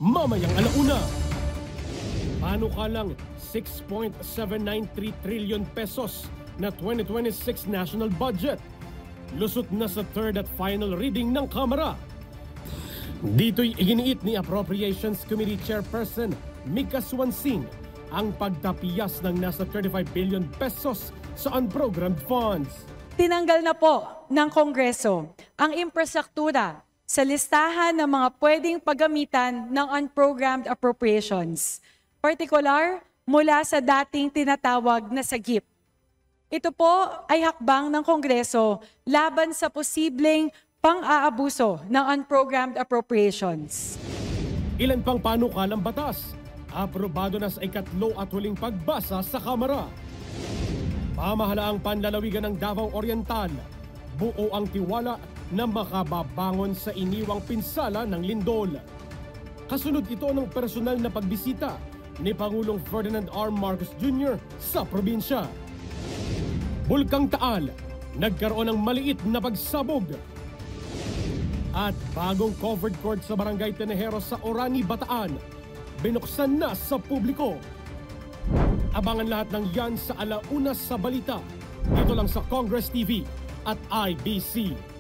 mamayang alauna. Panukalang 6.793 trillion pesos na 2026 national budget. Lusot na sa third at final reading ng Kamara. Dito'y iginiit ni Appropriations Committee Chairperson Mika Swansing ang pagtapiyas ng nasa 35 billion pesos sa unprogrammed funds. Tinanggal na po ng Kongreso ang infrastruktura sa listahan ng mga pwedeng paggamitan ng unprogrammed appropriations, particular mula sa dating tinatawag na SAGIP. Ito po ay hakbang ng Kongreso laban sa posibleng pang-aabuso ng unprogrammed appropriations. Ilan pang panukalang batas, aprobado na sa ikatlo at huling pagbasa sa Kamara. Pamahalaang panlalawigan ng Davao Oriental, buo ang tiwala na makababangon sa iniwang pinsala ng lindol. Kasunod ito ng personal na pagbisita ni Pangulong Ferdinand R. Marcos Jr. sa probinsya. Bulkang Taal, nagkaroon ng maliit na pagsabog. At bagong covered court sa Barangay Tenejero sa Orani, Bataan, binuksan na sa publiko. Abangan lahat ng yan sa alauna sa balita. Dito lang sa Congress TV at IBC.